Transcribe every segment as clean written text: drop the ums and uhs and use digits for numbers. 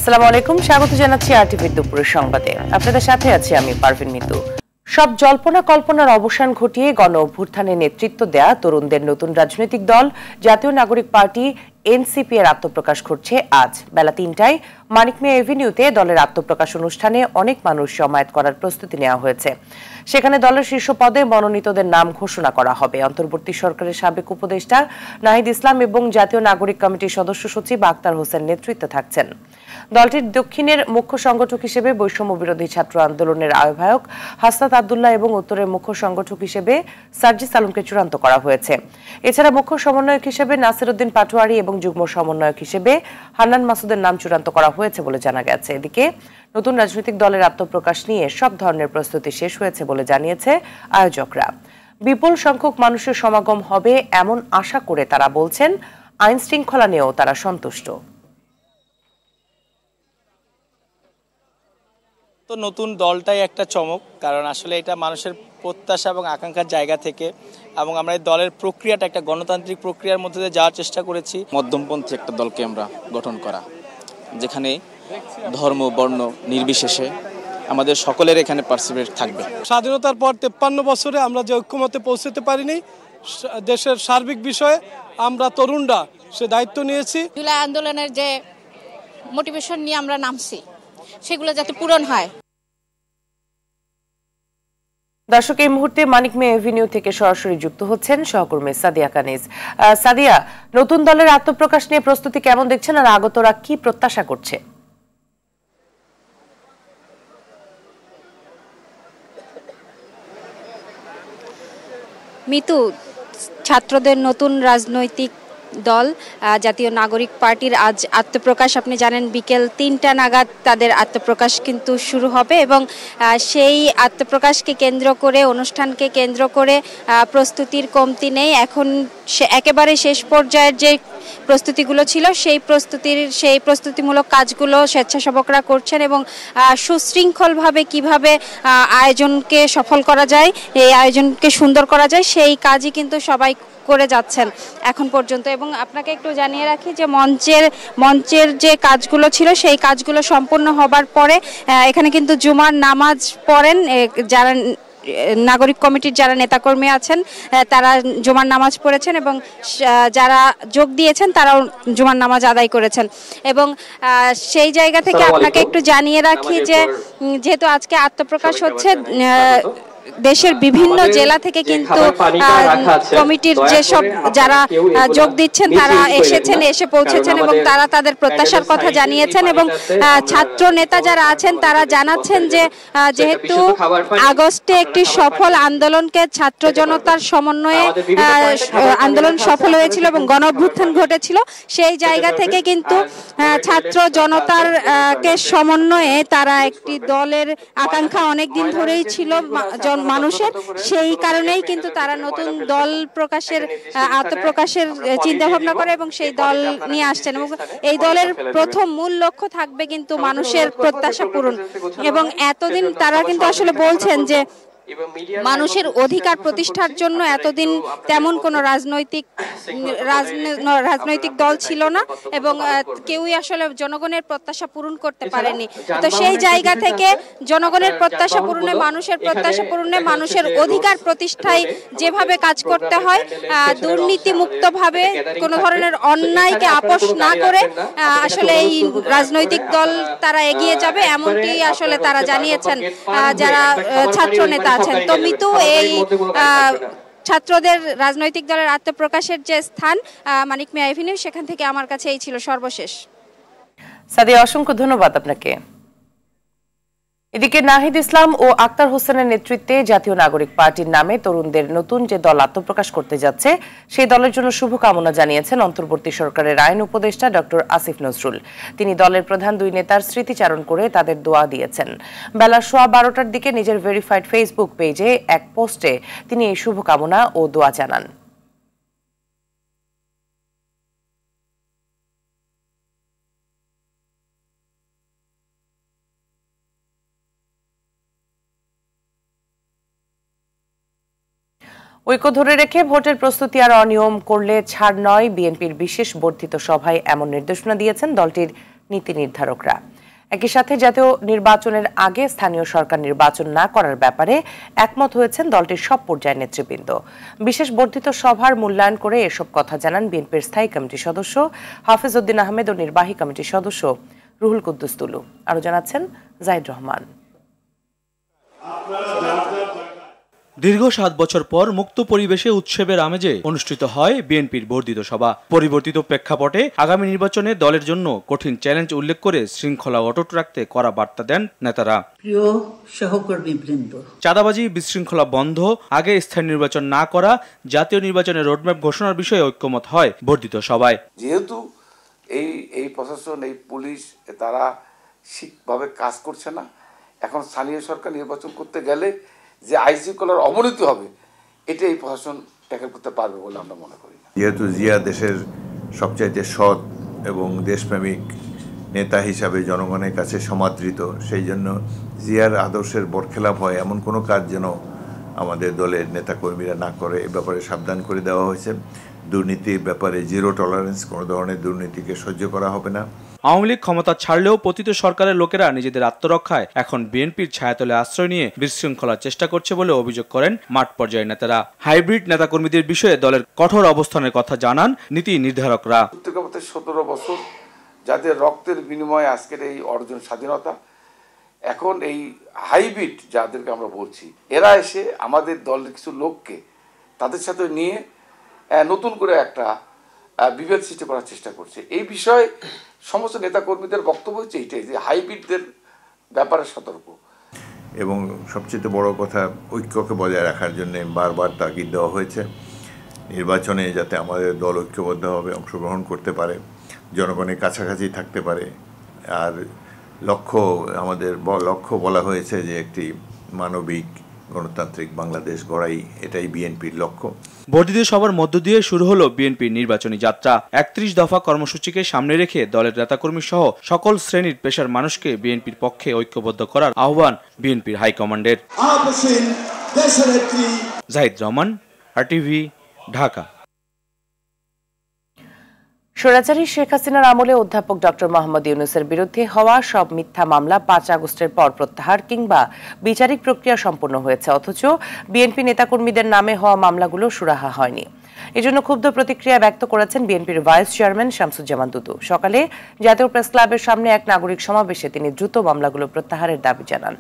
আসসালামু আলাইকুম, স্বাগত জানাচ্ছি আরটিভির দুপুরের সংবাদে। আপনাদের সাথে আছি আমি পারভিন মিতু। সব জল্পনা কল্পনার অবসান ঘটিয়ে গণ অভ্যুত্থানে নেতৃত্ব দেয়া তরুণদের নতুন রাজনৈতিক দল জাতীয় নাগরিক পার্টি এনসিপি এর আত্মপ্রকাশ ঘটছে আজ বেলা ৩টায় মানিক মিয়া এভিনিউতে। দলের আত্মপ্রকাশ অনুষ্ঠানে অনেক মানুষ জমায়েত করার প্রস্তুতি নেওয়া হয়েছে। সেখানে দলের শীর্ষ পদে মনোনীতদের নাম ঘোষণা করা হবে। অন্তর্বর্তী সরকারের সাবেক উপদেষ্টা নাহিদ ইসলাম এবং জাতীয় নাগরিক কমিটির সদস্য সচিব আক্তার হোসেন নেতৃত্বে থাকছেন। দলটির দক্ষিণের মুখ্য সংগঠক হিসেবে বৈষম্য বিরোধী ছাত্র আন্দোলনের আহ্বায়ক হাসনাত আব্দুল্লাহ এবং উত্তরের মুখ্য সংগঠক হিসেবে সার্জিস আলমকে চূড়ান্ত করা হয়েছে। এছাড়া মুখ্য সমন্বয়ক হিসেবে নাসির উদ্দিন পাটোয়ারি এবং যুগ্ম সমন্বয়ক হিসেবে হান্নান মাসুদের নাম চূড়ান্ত করা হয়েছে বলে জানা গেছে। এদিকে নতুন রাজনৈতিক দলের আত্মপ্রকাশ নিয়ে সব ধরনের প্রস্তুতি শেষ হয়েছে বলে জানিয়েছে আয়োজকরা। বিপুল সংখ্যক মানুষের সমাগম হবে এমন আশা করে তারা বলছেন, আইন শৃঙ্খলা নিয়েও তারা সন্তুষ্ট। তো নতুন দলটাই একটা চমক, কারণ আসলে এটা মানুষের প্রত্যাশা এবং আকাঙ্ক্ষার জায়গা থেকে, এবং আমরা এই দলের প্রক্রিয়াটা একটা গণতান্ত্রিক প্রক্রিয়ার মধ্যে দিয়ে যাওয়ার চেষ্টা করেছি। মধ্যমপন্থী একটা দলকে আমরা গঠন করা, যেখানে ধর্ম বর্ণ নির্বিশেষে আমাদের সকলের এখানে পার্টিসিপেট থাকবে। স্বাধীনতার পর 53 বছরে আমরা যে ঐক্যমতে পৌঁছতে পারিনি, দেশের সার্বিক বিষয়ে আমরা তরুণরা সে দায়িত্ব নিয়েছি। জুলাই আন্দোলনের যে মোটিভেশন নিয়ে আমরা নামছি, সেগুলো যাতে পূরণ হয়। দর্শক, এই মুহূর্তে মানিক মিয়া এভিনিউ থেকে সরাসরি যুক্ত হচ্ছেন সহকর্মী সাদিয়া কানিজ। সাদিয়া, নতুন দলের আত্মপ্রকাশ নিয়ে প্রস্তুতি কেমন দেখছেন আর আগতরা কি প্রত্যাশা করছে? মিতু, ছাত্রদের নতুন রাজনৈতিক দল জাতীয় নাগরিক পার্টির আজ আত্মপ্রকাশ। আপনি জানেন বিকেল ৩টা নাগাদ তাদের আত্মপ্রকাশ কিন্তু শুরু হবে, এবং সেই আত্মপ্রকাশকে কেন্দ্র করে, অনুষ্ঠানকে কেন্দ্র করে প্রস্তুতির কমতি নেই। এখন একেবারে শেষ পর্যায়ের যে প্রস্তুতিগুলো ছিল, সেই প্রস্তুতিমূলক কাজগুলো স্বেচ্ছাসেবকরা করছেন, এবং সুশৃঙ্খলভাবে কিভাবে আয়োজনকে সফল করা যায়, এই আয়োজনকে সুন্দর করা যায়, সেই কাজই কিন্তু সবাই করে যাচ্ছেন এখন পর্যন্ত। এবং আপনাকে একটু জানিয়ে রাখি যে মঞ্চের যে কাজগুলো ছিল, সেই কাজগুলো সম্পূর্ণ হবার পরে এখানে কিন্তু জুমার নামাজ পড়েন যারা নাগরিক কমিটির যারা নেতাকর্মী আছেন, তারা জুমার নামাজ পড়েছেন, এবং যারা যোগ দিয়েছেন তারাও জুমার নামাজ আদায় করেছেন। এবং সেই জায়গা থেকে আপনাকে একটু জানিয়ে রাখি যে যেহেতু আজকে আত্মপ্রকাশ হচ্ছে, দেশের বিভিন্ন জেলা থেকে কিন্তু কমিটির যেসব যারা যোগ দিচ্ছেন তারা এসে পৌঁছেছেন, এবং তারা তাদের প্রত্যাশার কথা জানিয়েছেন। এবং ছাত্র নেতা যারা আছেন তারা জানাচ্ছেন যে যেহেতু আগস্টে একটি সফল আন্দোলনকে ছাত্র জনতার সমন্বয়ে আন্দোলন সফল হয়েছিল এবং গণ অভ্যুত্থান ঘটেছিল, সেই জায়গা থেকে কিন্তু ছাত্র জনতার কে সমন্বয়ে তারা একটি দলের আকাঙ্ক্ষা অনেকদিন ধরেই ছিল মানুষের, সেই কারণেই কিন্তু তারা নতুন দল প্রকাশের আত্মপ্রকাশের চিন্তা ভাবনা করে এবং সেই দল নিয়ে আসছেন। এবং এই দলের প্রথম মূল লক্ষ্য থাকবে কিন্তু মানুষের প্রত্যাশা পূরণ। এবং এতদিন তারা কিন্তু আসলে বলছেন যে মানুষের অধিকার প্রতিষ্ঠার জন্য এতদিন তেমন কোনো রাজনৈতিক দল ছিল না, এবং কেউই আসলে জনগণের প্রত্যাশা পূরণ করতে পারেনি। তো সেই জায়গা থেকে জনগণের প্রত্যাশা পূরণে, মানুষের প্রত্যাশা পূরণে, মানুষের অধিকার প্রতিষ্ঠায় যেভাবে কাজ করতে হয়, দুর্নীতি মুক্তভাবে কোনো ধরনের অন্যায়কে আপোষ না করে আসলে এই রাজনৈতিক দল তারা এগিয়ে যাবে, এমনটি আসলে তারা জানিয়েছেন যারা ছাত্র নেতা। তো মিতু, এই ছাত্রদের রাজনৈতিক দলের আত্মপ্রকাশের যে স্থান মানিক মিয়া এভিনিউ, সেখান থেকে আমার কাছে এই ছিল সর্বশেষ। সাদিয়া, অসংখ্য ধন্যবাদ আপনাকে। এদিকে নাহিদ ইসলাম ও আক্তার হোসেনের নেতৃত্বে জাতীয় নাগরিক পার্টির নামে তরুণদের নতুন যে দল আত্মপ্রকাশ করতে যাচ্ছে, সেই দলের জন্য শুভকামনা জানিয়েছেন অন্তর্বর্তী সরকারের আইন উপদেষ্টা ডক্টর আসিফ নজরুল। তিনি দলের প্রধান দুই নেতার স্মৃতিচারণ করে তাদের দোয়া দিয়েছেন। বেলা 12:15টার দিকে নিজের ভেরিফাইড ফেসবুক পেজে এক পোস্টে তিনি এই শুভকামনা ও দোয়া জানান। ঐক্য ধরে রেখে ভোটের প্রস্তুতি আর অনিয়ম করলে ছাড় নয়, বিএনপির বিশেষ বর্ধিত সভায় এমন নির্দেশনা দিয়েছেন দলটির নীতি নির্ধারকরা। একই সাথে জাতীয় নির্বাচনের আগে স্থানীয় সরকার নির্বাচন না করার ব্যাপারে একমত হয়েছেন দলটির সব পর্যায়ের নেতৃবৃন্দ। বিশেষ বর্ধিত সভার মূল্যায়ন করে এসব কথা জানান বিএনপির স্থায়ী কমিটির সদস্য হাফেজ উদ্দিন আহমেদ ও নির্বাহী কমিটির সদস্য রুহুল কুদ্দুস তুলু। আরো জানাচ্ছেন জাহিদ রহমান। দীর্ঘ 7 বছর পর মুক্ত পরিবেশে উৎসবের আমেজে অনুষ্ঠিত হয় বিএনপির বর্ধিত সভা। পরিবর্তিত প্রেক্ষাপটে আগামী নির্বাচনে দলের জন্য কঠিন চ্যালেঞ্জ উল্লেখ করে শৃঙ্খলা অটুট রাখতে কড়া বার্তা দেন নেতারা। প্রিয় সহকর্মীবৃন্দ, চাঁদাবাজি বিশৃঙ্খলা বন্ধ, আগে স্থানীয় নির্বাচন না করা, জাতীয় নির্বাচনের রোডম্যাপ ঘোষণার বিষয়ে ঐক্যমত হয় বর্ধিত সভায়। যেহেতু এই প্রশাসন, এই পুলিশ তারা ঠিকভাবে কাজ করছে না, এখন স্থানীয় সরকার নির্বাচন করতে গেলে যে আইনশৃঙ্খলার অবনতি হবে এটা এই প্রশাসন ট্যাকেল করতে পারবে বলে আমরা মনে করি না। যেহেতু জিয়া দেশের সবচাইতে সৎ এবং দেশপ্রেমিক নেতা হিসাবে জনগণের কাছে সমাদৃত, সেই জন্য জিয়ার আদর্শের বরখেলাপ হয় এমন কোনো কাজ যেন আমাদের দলের নেতাকর্মীরা না করে এ ব্যাপারে সাবধান করে দেওয়া হয়েছে। দুর্নীতির ব্যাপারে জিরো টলারেন্স, কোনো ধরনের দুর্নীতিকে সহ্য করা হবে না। আওয়ামী লীগ ক্ষমতা ছাড়লেও পতিত সরকারের লোকেরা নিজেদের আত্মরক্ষায় এখন বিএনপির ছায়াতলে আশ্রয় নিয়ে বিশৃঙ্খলার চেষ্টা করছে বলে অভিযোগ করেন মাঠ পর্যায়ের নেতারা। হাইব্রিড নেতাকর্মীদের বিষয়ে দলের কঠোর অবস্থানের কথা জানান নীতি নির্ধারকরা। 17 বছর যাদের রক্তের বিনিময়ে আজকের এই অর্জন স্বাধীনতা, এখন এই হাইব্রিড যাদেরকে আমরা বলছি, এরা এসে আমাদের দলের কিছু লোককে তাদের সাথে নিয়ে নতুন করে একটা বিভেদ সৃষ্টি করার চেষ্টা করছে। এই বিষয়ে সমস্ত নেতাকর্মীদের বক্তব্য হচ্ছে এইটাই, যে হাইব্রিডদের ব্যাপারে সতর্ক। এবং সবচেয়ে বড় কথা, ঐক্যকে বজায় রাখার জন্য বারবার তাগিদ দেওয়া হয়েছে। নির্বাচনে যাতে আমাদের দল ঐক্যবদ্ধভাবে অংশগ্রহণ করতে পারে, জনগণের কাছাকাছি থাকতে পারে। আর আমাদের লক্ষ্য বলা হয়েছে যে একটি মানবিক গণতান্ত্রিক বাংলাদেশ গড়াই, এটাই বিএনপির লক্ষ্য। বর্ধিত সভার মধ্য দিয়ে শুরু হলো বিএনপির নির্বাচনী যাত্রা। 31 দফা কর্মসূচিকে সামনে রেখে দলের নেতাকর্মী সহ সকল শ্রেণীর পেশার মানুষকে বিএনপির পক্ষে ঐক্যবদ্ধ করার আহ্বান বিএনপির হাইকমান্ডের। জাহিদ রহমান, RTV, ঢাকা। স্বৈরাচারী শেখ হাসিনার আমলে অধ্যাপক ডক্টর মোহাম্মদ ইউনূসের বিরুদ্ধে হওয়া সব মিথ্যা মামলা 5 আগস্টের পর প্রত্যাহার কিংবা বিচারিক প্রক্রিয়া সম্পন্ন হয়েছে, অথচ বিএনপি নেতাকর্মীদের নামে হওয়া মামলাগুলো সুরাহা হয়নি। এজন্য ক্ষুব্ধ প্রতিক্রিয়া ব্যক্ত করেছেন বিএনপির ভাইস চেয়ারম্যান শামসুজ্জামান দুদু। সকালে জাতীয় প্রেস ক্লাবের সামনে এক নাগরিক সমাবেশে তিনি দ্রুত মামলাগুলো প্রত্যাহারের দাবি জানান।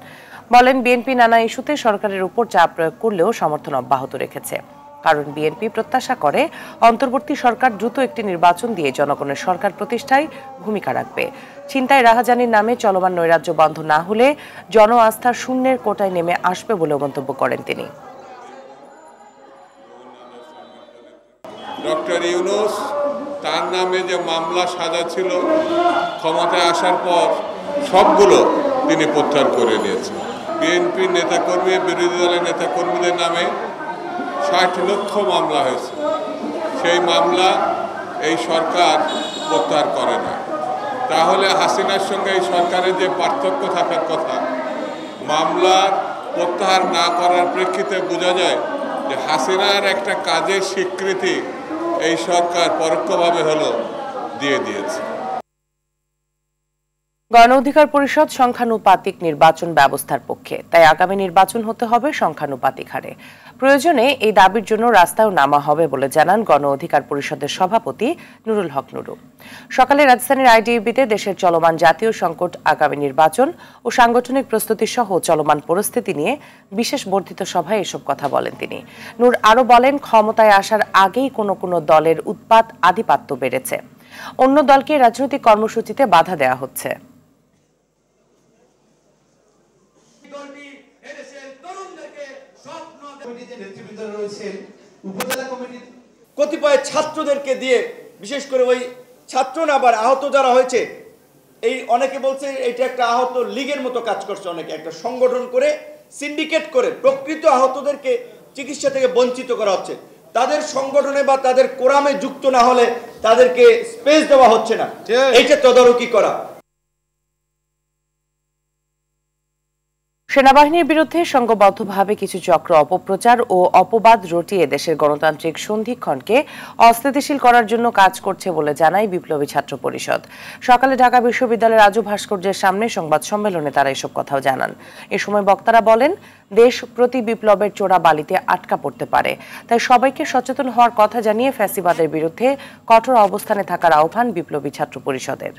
বলেন, বিএনপি নানা ইস্যুতে সরকারের উপর চাপ প্রয়োগ করলেও সমর্থন অব্যাহত রেখেছে, কারণ বিএনপি প্রত্যাশা করে অন্তর্বর্তী সরকার দ্রুত একটি নির্বাচন দিয়ে জনগণের সরকার প্রতিষ্ঠায় ভূমিকা রাখবে। ছিনতাই রাহাজানির নামে চলমান নৈরাজ্য বন্ধ না হলে জন আস্থার শূন্যের কোটায় নেমে আসবে বলে মন্তব্য করেন তিনি। ডক্টর ইউনূস তার নামে যে মামলা সাজা ছিল, ক্ষমতায় আসার পর সবগুলো তিনি প্রত্যাহার করে নিয়েছেন। বিএনপির নেতাকর্মী, বিরোধী দলের নেতাকর্মীদের নামে 60 লক্ষ মামলা হয়েছে। সেই মামলা এই সরকার প্রত্যাহার করে না। তাহলে হাসিনার সঙ্গে এই সরকারের যে পার্থক্য থাকার কথা, মামলার প্রত্যাহার না করার প্রেক্ষিতে বোঝা যায় যে হাসিনার একটা কাজের স্বীকৃতি এই সরকার পরোক্ষভাবে হলো দিয়ে দিয়েছে। গণ অধিকার পরিষদ সংখ্যানুপাতিক নির্বাচন ব্যবস্থার পক্ষে, তাই আগামী নির্বাচন হতে হবে সংখ্যানুপাতিক হারে। প্রয়োজনে এই দাবির জন্য রাস্তায়ও নামা হবে বলে জানান গণ অধিকার পরিষদের সভাপতি নুরুল হক নুরু। সকালে রাজধানীর আইডিবিতে দেশের চলমান জাতীয় সংকট, আগামী নির্বাচন ও সাংগঠনিক প্রস্তুতি সহ চলমান পরিস্থিতি নিয়ে বিশেষ বর্ধিত সভায় এসব কথা বলেন তিনি। নূর আরও বলেন, ক্ষমতায় আসার আগেই কোনো দলের উৎপাত, আধিপত্য বেড়েছে, অন্য দলকে রাজনৈতিক কর্মসূচিতে বাধা দেওয়া হচ্ছে। কতিপয় ছাত্রদেরকে দিয়ে, বিশেষ করে ওই ছাত্র না আবার আহত যারা হয়েছে, এই অনেকে বলছে এটা একটা আহত লীগের মতো কাজ করছে, অনেকে একটা সংগঠন করে সিন্ডিকেট করে প্রকৃত আহতদেরকে চিকিৎসা থেকে বঞ্চিত করা হচ্ছে। তাদের সংগঠনে বা তাদের কোরামে যুক্ত না হলে তাদেরকে স্পেস দেওয়া হচ্ছে না, এইটা তদারকি করা। সেনাবাহিনীর বিরুদ্ধে সংঘবদ্ধভাবে কিছু চক্র অপপ্রচার ও অপবাদ রটিয়ে দেশের গণতান্ত্রিক সন্ধিক্ষণকে অস্থিতিশীল করার জন্য কাজ করছে বলে জানায় বিপ্লবী ছাত্র পরিষদ। সকালে ঢাকা বিশ্ববিদ্যালয়ের রাজু ভাস্কর্যের সামনে সংবাদ সম্মেলনে তারা এসব কথাও জানান। এ সময় বক্তারা বলেন, দেশ প্রতি বিপ্লবের চোরা বালিতে আটকা পড়তে পারে, তাই সবাইকে সচেতন হওয়ার কথা জানিয়ে ফ্যাসিবাদের বিরুদ্ধে কঠোর অবস্থানে থাকার আহ্বান বিপ্লবী ছাত্র পরিষদের।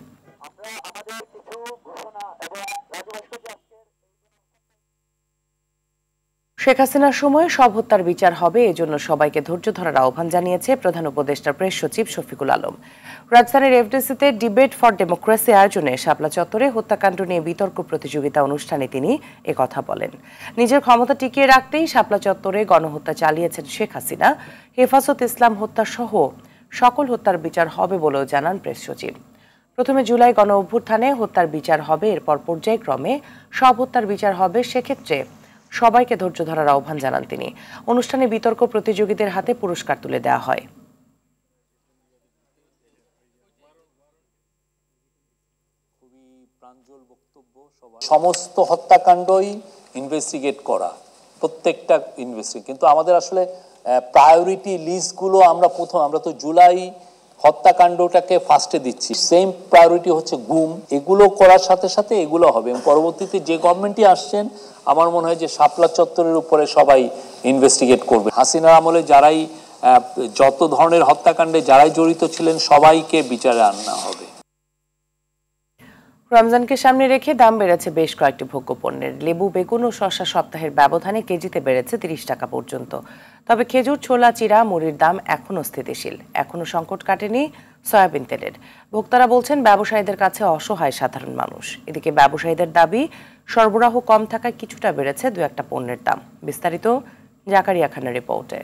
শেখ হাসিনার সময়ে সব হত্যার বিচার হবে, এজন্য সবাইকে ধৈর্য ধরার আহ্বান জানিয়েছে প্রধান উপদেষ্টা প্রেস সচিব শফিকুল আলম। রাজধানীর এফডিসিতে ডিবেট ফর ডেমোক্রেসি আয়োজনে শাপলা চত্বরে হত্যাকাণ্ড নিয়ে বিতর্ক প্রতিযোগিতা অনুষ্ঠানে তিনি একথা বলেন। নিজের ক্ষমতা টিকিয়ে রাখতেই শাপলা চত্বরে গণহত্যা চালিয়েছেন শেখ হাসিনা। হেফাজত ইসলাম হত্যা সহ সকল হত্যার বিচার হবে বলেও জানান প্রেস সচিব। প্রথমে জুলাই গণ অভ্যুত্থানে হত্যার বিচার হবে, এরপর পর্যায়ক্রমে সব হত্যার বিচার হবে। সেক্ষেত্রে সবাইকে ধৈর্য ধরার আহ্বান জানান তিনি। অনুষ্ঠানে বিতর্ক প্রতিযোগীদের হাতে পুরস্কার তুলে দেওয়া হয়। সমস্ত হত্যাকাণ্ডই ইনভেস্টিগেট করা, প্রত্যেকটা ইনভেস্টিগেট, কিন্তু আমাদের আসলে প্রায়োরিটি লিস্টগুলো আমরা তো জুলাই হত্যাকাণ্ডটাকে ফার্স্টে দিচ্ছি, সেম প্রায়োরিটি হচ্ছে গুম। এগুলো করার সাথে সাথে এগুলো হবে এবং পরবর্তীতে যে গভর্নমেন্টই আসছেন আমার মনে হয় যে শাপলা চত্বরের উপরে সবাই ইনভেস্টিগেট করবে। হাসিনার আমলে যারাই যত ধরনের হত্যাকাণ্ডে যারাই জড়িত ছিলেন সবাইকে বিচারে আনা হবে। রমজানকে সামনে রেখে দাম বেড়েছে বেশ কয়েকটি ভোগ্য পণ্যের। লেবু, বেগুন ও শসা সপ্তাহের ব্যবধানে কেজিতে বেড়েছে 30 টাকা পর্যন্ত। তবে খেজুর, ছোলা, চিরা, মুড়ির দাম এখনও স্থিতিশীল। এখনও সংকট কাটেনি সয়াবিন তেলের। ভোক্তারা বলছেন ব্যবসায়ীদের কাছে অসহায় সাধারণ মানুষ। এদিকে ব্যবসায়ীদের দাবি, সরবরাহ কম থাকায় কিছুটা বেড়েছে দু একটা পণ্যের দাম। বিস্তারিত জাকারিয়া খানের রিপোর্টে।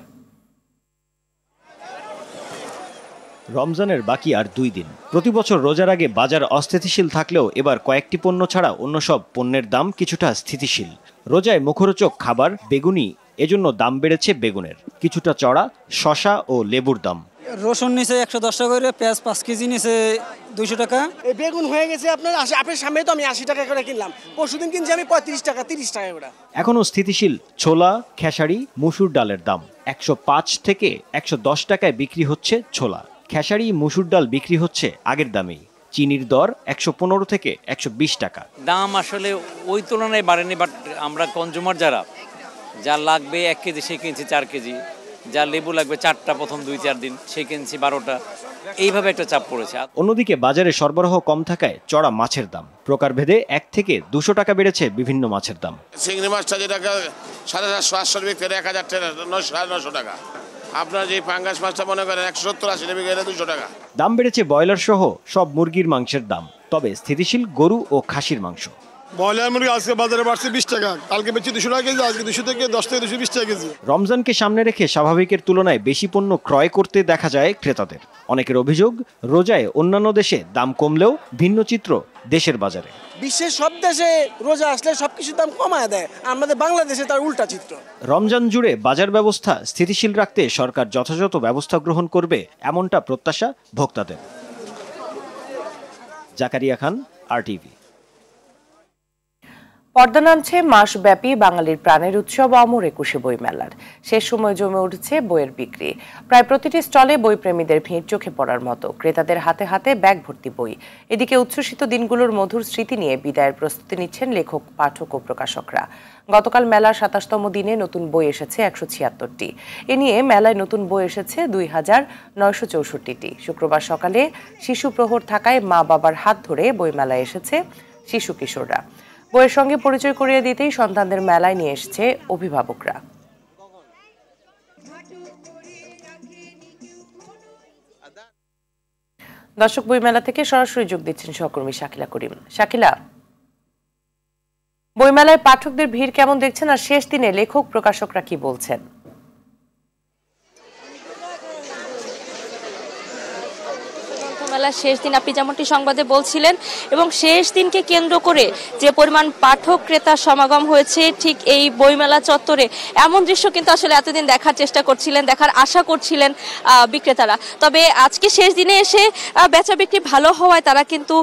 রমজানের বাকি আর 2 দিন। প্রতি বছর রোজার আগে বাজার অস্থিতিশীল থাকলেও এবার কয়েকটি পণ্য ছাড়া অন্য সব পণ্যের দাম কিছুটা স্থিতিশীল। রোজায় মুখরোচক খাবার বেগুনি, এজন্য দাম বেড়েছে বেগুনের। কিছুটা চড়া শসা ও লেবুর দাম। রসুন নিচে 110 টাকা করে, পেঁয়াজ 5 কেজি নিচে 200 টাকা। এই বেগুন হয়ে গেছে আপনার সামনে, তো আমি 80 টাকা করে কিনলাম, পরশুদিন কিনছি আমি 35 টাকা 30 টাকা করে। এখনও স্থিতিশীল ছোলা, খেসারি, মসুর ডালের দাম 105 থেকে 110 টাকায় বিক্রি হচ্ছে ছোলা। খেসারি, মসুর ডাল বিক্রি হচ্ছে আগের দামেই। চিনির দর 115 থেকে 120 টাকা। দাম আসলে ওই তুলনায় বাড়েনি, বাট আমরা কনজিউমার যা লাগবে 1 কেজি সে কিনছি 4 কেজি, যা লেবু লাগবে 4টা প্রথম 2-4 দিন সে কিনছি 12টা, এইভাবে একটা চাপ পড়েছে। অন্যদিকে বাজারে সরবরাহ কম থাকায় চড়া মাছের দাম প্রকারভেদে 1 থেকে 200 টাকা বেড়েছে বিভিন্ন মাছের দাম। চিংড়ি মাছটা যেটা 750-800 বিক্রি 1000 টাকা 900 টাকা। আপনার যে পাঙ্গাস মাছটা মনে করেন 170-80 টাকা বিক্রি 200 টাকা। দাম বেড়েছে ব্রয়লার সহ সব মুরগির মাংসের দাম, তবে স্থিতিশীল গরু ও খাসির মাংস। ব্রয়লার মুরগি আজকে বাজারে বাড়ছে 20 টাকা, কালকে বেচি 200 টাকা কেজি, আজকে 200 থেকে 10 থেকে 220 টাকা কেজি। রমজানকে সামনে রেখে স্বাভাবিকের তুলনায় বেশি পণ্য ক্রয় করতে দেখা যায় ক্রেতাদের। অনেকের অভিযোগ, রোজায় অন্যান্য দেশে দাম কমলেও ভিন্ন চিত্র দেশের বাজারে। বিশ্বের সব দেশে রোজা আসলে সবকিছুর দাম কমায় দেয়, আমাদের বাংলাদেশে তার উল্টা চিত্র। রমজান জুড়ে বাজার ব্যবস্থা স্থিতিশীল রাখতে সরকার যথাযথ ব্যবস্থা গ্রহণ করবে, এমনটা প্রত্যাশা ভোক্তাদের। জাকারিয়া খান, RTV। পর্দা নামছে মাসব্যাপী বাঙালির প্রাণের উৎসব অমর 21শে বইমেলার। শেষ সময় জমে উঠছে বইয়ের বিক্রি। প্রায় প্রতিটি স্টলে বইপ্রেমীদের ভিড় চোখে পড়ার মতো। ক্রেতাদের হাতে হাতে ব্যাগ ভর্তি বই। এদিকে উচ্ছ্বসিত দিনগুলোর মধুর স্মৃতি নিয়ে বিদায়ের প্রস্তুতি নিচ্ছেন লেখক, পাঠক ও প্রকাশকরা। গতকাল মেলার 27তম দিনে নতুন বই এসেছে 176টি। এ নিয়ে মেলায় নতুন বই এসেছে 2964টি। শুক্রবার সকালে শিশু প্রহর থাকায় মা বাবার হাত ধরে বইমেলায় এসেছে শিশু কিশোররা। বইয়ের সঙ্গে পরিচয় করিয়ে দিতেই সন্তানদের মেলায় নিয়ে এসেছে অভিভাবকরা। দর্শক, বইমেলা থেকে সরাসরি যোগ দিচ্ছেন সহকর্মী শাকিলা করিম। শাকিলা, বইমেলায় পাঠকদের ভিড় কেমন দেখছেন, আর শেষ দিনে লেখক প্রকাশকরা কি বলছেন? বইমেলার শেষ দিন, আপনি যেমনটি সংবাদে বলছিলেন, এবং শেষ দিনকে কেন্দ্র করে যে পরিমাণ পাঠক ক্রেতা সমাগম হয়েছে ঠিক এই বইমেলা চত্বরে, এমন দৃশ্য কিন্তু আসলে এতদিন দেখার চেষ্টা করছিলেন, দেখার আশা করছিলেন বিক্রেতারা। তবে আজকে শেষ দিনে এসে বেচা বিক্রি ভালো হওয়ায় তারা কিন্তু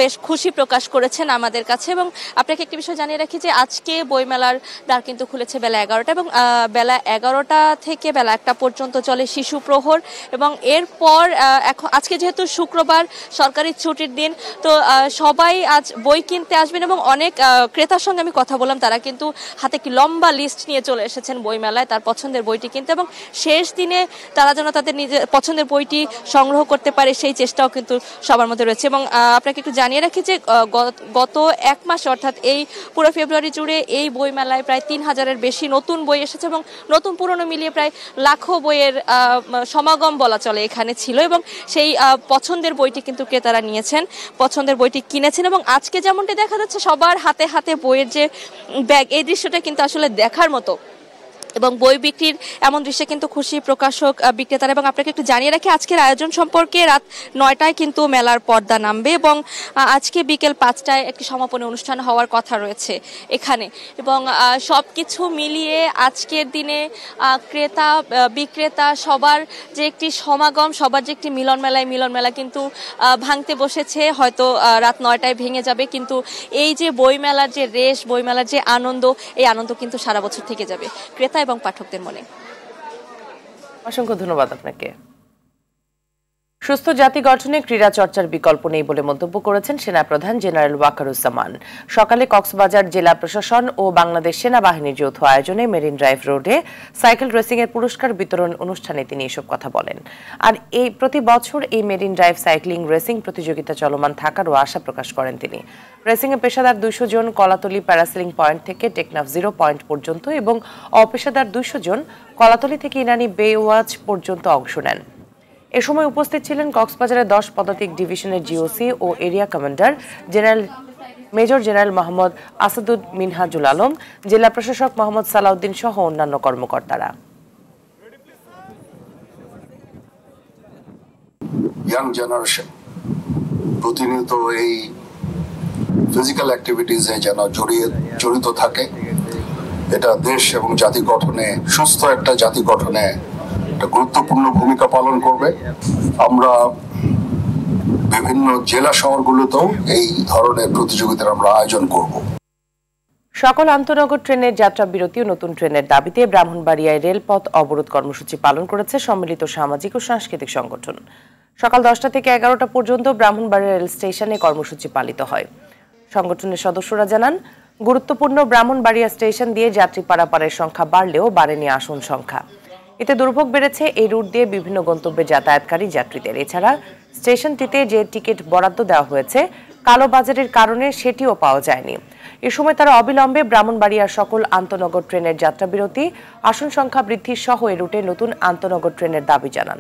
বেশ খুশি প্রকাশ করেছেন আমাদের কাছে। এবং আপনাকে একটি বিষয় জানিয়ে রাখি যে আজকে বইমেলার দ্বার কিন্তু খুলেছে বেলা 11টা, এবং বেলা 11টা থেকে বেলা 1টা পর্যন্ত চলে শিশু প্রহর। এবং এরপর আজকে যেহেতু শুক্রবার সরকারি ছুটির দিন, তো সবাই আজ বই কিনতে আসবেন, এবং অনেক ক্রেতার সঙ্গে আমি কথা বললাম, তারা কিন্তু হাতে একটি লম্বা লিস্ট নিয়ে চলে এসেছেন বইমেলায় তার পছন্দের বইটি কিনতে, এবং শেষ দিনে তারা যেন তাদের নিজের পছন্দের বইটি সংগ্রহ করতে পারে সেই চেষ্টাও কিন্তু সবার মধ্যে রয়েছে। এবং আপনাকে একটু জানিয়ে রাখি যে গত এক মাসে অর্থাৎ এই পুরো ফেব্রুয়ারি জুড়ে এই বইমেলায় প্রায় 3000-এর বেশি নতুন বই এসেছে, এবং নতুন পুরনো মিলিয়ে প্রায় লাখো বইয়ের সমাগম বলা চলে এখানে ছিল। এবং সেই পছন্দের বইটি কিন্তু ক্রেতারা নিয়েছেন, পছন্দের বইটি কিনেছেন। এবং আজকে যেমনটি দেখা যাচ্ছে সবার হাতে হাতে বইয়ের যে ব্যাগ, এই দৃশ্যটা কিন্তু আসলে দেখার মতো, এবং বই বিক্রির এমন দৃশ্যে কিন্তু খুশি প্রকাশক বিক্রেতারা। এবং আপনাকে একটু জানিয়ে রাখি আজকের আয়োজন সম্পর্কে, রাত 9টায় কিন্তু মেলার পর্দা নামবে, এবং আজকে বিকেল 5টায় একটি সমাপনী অনুষ্ঠান হওয়ার কথা রয়েছে এখানে। এবং সবকিছু মিলিয়ে আজকের দিনে ক্রেতা বিক্রেতা সবার যে একটি সমাগম, সবার যে একটি মিলন মেলা কিন্তু ভাঙতে বসেছে। হয়তো রাত 9টায় ভেঙে যাবে, কিন্তু এই যে বইমেলার যে রেশ, বইমেলার যে আনন্দ, এই আনন্দ কিন্তু সারা বছর থেকে যাবে ক্রেতা এবং পাঠকদের মনে। অসংখ্য ধন্যবাদ আপনাকে। সুস্থ জাতি গঠনে ক্রীড়া চর্চার বিকল্প নেই বলে মন্তব্য করেছেন সেনাপ্রধান জেনারেল ওয়াকারুজ্জামান। সকালে কক্সবাজার জেলা প্রশাসন ও বাংলাদেশ সেনাবাহিনীর যৌথ আয়োজনে মেরিন ড্রাইভ রোডে সাইকেল রেসিং এর পুরস্কার বিতরণ অনুষ্ঠানে তিনি এসব কথা বলেন। আর এই প্রতি বছর এই মেরিন ড্রাইভ সাইক্লিং রেসিং প্রতিযোগিতা চলমান থাকারও আশা প্রকাশ করেন তিনি। রেসিং এ পেশাদার 200 জন কলাতলি প্যারাসেলিং পয়েন্ট থেকে টেকনাফ 0 পয়েন্ট পর্যন্ত এবং অপেশাদার 200 জন কলাতলি থেকে ইনানি বে ওয়াচ পর্যন্ত অংশ নেন। এ সময় উপস্থিত ছিলেন কক্সবাজারের 10 পদাতিক ডিভিশনের জিওসি ও area commander major general Mohammad Asadud Minhajul Alam, জেলা প্রশাসক মোহাম্মদ সালাউদ্দিন সহ অন্যান্য কর্মকর্তারা। ইয়াং জেনারেশন প্রতিনিয়ত এই ফিজিক্যাল অ্যাক্টিভিটিসে যেন জড়িত থাকে, এটা দেশ এবং জাতি গঠনে, সুস্থ একটা জাতি গঠনে একটা গুরুত্বপূর্ণ ভূমিকা পালন করবে। আমরা বিভিন্ন জেলা শহরগুলোতেও এই ধরনের প্রতিযোগিতার আমরা আয়োজন করব। সকল আন্তনগর ট্রেনের যাত্রা বিরতি ও নতুন ট্রেনের দাবিতে ব্রাহ্মণবাড়িয়ায় রেলপথ অবরোধ কর্মসূচি পালন করেছে সম্মিলিত সামাজিক ও সাংস্কৃতিক সংগঠন। সকাল 10টা থেকে 11টা পর্যন্ত ব্রাহ্মণবাড়িয়া রেল স্টেশনে কর্মসূচি পালিত হয়। সংগঠনের সদস্যরা জানান, গুরুত্বপূর্ণ ব্রাহ্মণবাড়িয়া স্টেশন দিয়ে যাত্রী পারাপারের সংখ্যা বাড়লেও বাড়েনি আসন সংখ্যা। এতে দুর্ভোগ বেড়েছে এই রুট দিয়ে বিভিন্ন গন্তব্যে যাতায়াতকারী যাত্রীদের। এছাড়া স্টেশনটিতে যে টিকিট বরাদ্দ দেওয়া হয়েছে, কালোবাজারের কারণে সেটিও পাওয়া যায়নি। এ সময় তারা অবিলম্বে ব্রাহ্মণবাড়িয়ার সকল আন্তনগর ট্রেনের যাত্রা বিরতি, আসন সংখ্যা বৃদ্ধি সহ এ রুটে নতুন আন্তনগর ট্রেনের দাবি জানান।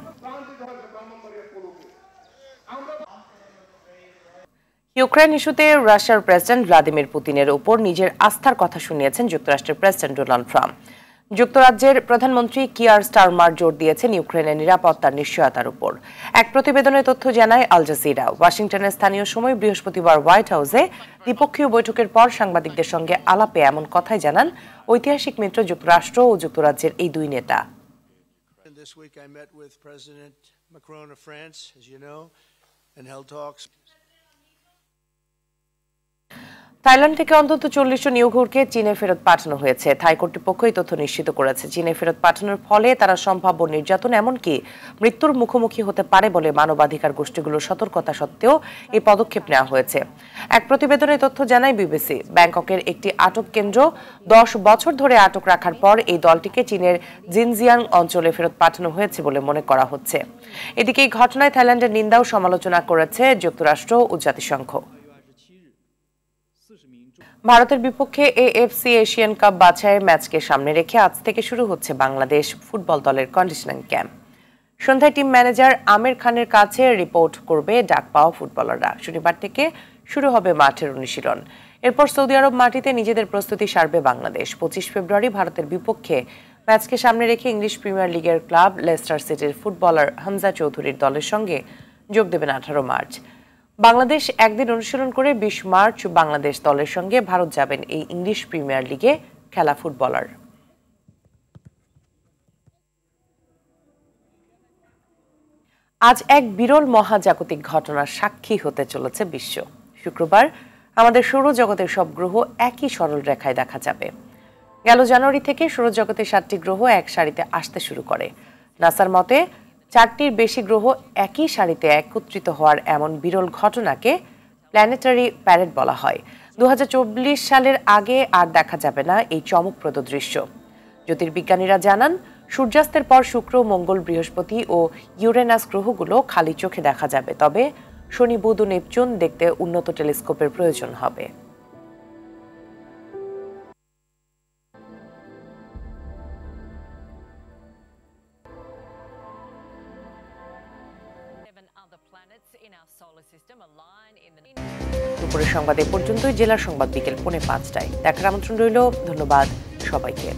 ইউক্রেন ইস্যুতে রাশিয়ার প্রেসিডেন্ট ভ্লাদিমির পুতিনের উপর নিজের আস্থার কথা শুনিয়েছেন যুক্তরাষ্ট্রের প্রেসিডেন্ট ডোনাল্ড ট্রাম্প। যুক্তরাজ্যের প্রধানমন্ত্রী কিয়ার স্টারমার জোর দিয়েছেন ইউক্রেনের নিরাপত্তার নিশ্চয়তার উপর। এক প্রতিবেদনে তথ্য জানায় আল জাজিরা। ওয়াশিংটনের স্থানীয় সময় বৃহস্পতিবার হোয়াইট হাউসে দ্বিপক্ষীয় বৈঠকের পর সাংবাদিকদের সঙ্গে আলাপে এমন কথাই জানান ঐতিহাসিক মিত্র যুক্তরাষ্ট্র ও যুক্তরাজ্যের এই দুই নেতা। থাইল্যান্ড থেকে অন্তত 40 জন উইঘুরকে চীনে ফেরত পাঠানো হয়েছে। থাই কর্তৃপক্ষ এই তথ্য নিশ্চিত করেছে। চীনে ফেরত পাঠানোর ফলে তারা সম্ভাব্য নির্যাতন এমনকি মৃত্যুর মুখোমুখি হতে পারে বলে মানবাধিকার গোষ্ঠীগুলোর সতর্কতা সত্ত্বেও এই পদক্ষেপ নেওয়া হয়েছে। এক প্রতিবেদনে তথ্য জানায় বিবিসি। ব্যাংককের একটি আটক কেন্দ্র 10 বছর ধরে আটক রাখার পর এই দলটিকে চীনের জিনজিয়াং অঞ্চলে ফেরত পাঠানো হয়েছে বলে মনে করা হচ্ছে। এদিকে এই ঘটনায় থাইল্যান্ডের নিন্দা ও সমালোচনা করেছে যুক্তরাষ্ট্র ও জাতিসংঘ। ভারতের বিপক্ষে এএফসি এশিয়ান কাপ বাছাইয়ের ম্যাচকে সামনে রেখে আজ থেকে শুরু হচ্ছে বাংলাদেশ ফুটবল দলের কন্ডিশনিং ক্যাম্প। সন্ধ্যায় টিম ম্যানেজার আমির খানের কাছে রিপোর্ট করবে ডাক পাওয়া ফুটবলাররা। শনিবার থেকে শুরু হবে মাঠের অনুশীলন। এরপর সৌদি আরব মাটিতে নিজেদের প্রস্তুতি সারবে বাংলাদেশ। 25 ফেব্রুয়ারি ভারতের বিপক্ষে ম্যাচকে সামনে রেখে ইংলিশ প্রিমিয়ার লিগের ক্লাব লেস্টার সিটির ফুটবলার হামজা চৌধুরীর দলের সঙ্গে যোগ দেবেন 18 মার্চ। বাংলাদেশ একদিন অনুশীলন করে 20 মার্চ বাংলাদেশ দলের সঙ্গে ভারত যাবেন এই ইংলিশ প্রিমিয়ার লিগে খেলা ফুটবলার। আজ এক বিরল মহাজাগতিক ঘটনার সাক্ষী হতে চলেছে বিশ্ব। শুক্রবার আমাদের সৌরজগতের সব গ্রহ একই সরল রেখায় দেখা যাবে। গেল জানুয়ারি থেকে সৌরজগতের 7টি গ্রহ এক সারিতে আসতে শুরু করে। নাসার মতে 4টির বেশি গ্রহ একই সারিতে একত্রিত হওয়ার এমন বিরল ঘটনাকে প্ল্যানেটারি প্যারেড বলা হয়। 2040 সালের আগে আর দেখা যাবে না এই চমকপ্রদ দৃশ্য। জ্যোতির্বিজ্ঞানীরা জানান, সূর্যাস্তের পর শুক্র, মঙ্গল, বৃহস্পতি ও ইউরেনাস গ্রহগুলো খালি চোখে দেখা যাবে, তবে শনি, বুধ ও নেপচুন দেখতে উন্নত টেলিস্কোপের প্রয়োজন হবে। দুপুরের সংবাদ এ পর্যন্তই। জেলার সংবাদ বিকেল 4:45টায় দেখার আমন্ত্রণ রইল। ধন্যবাদ সবাইকে।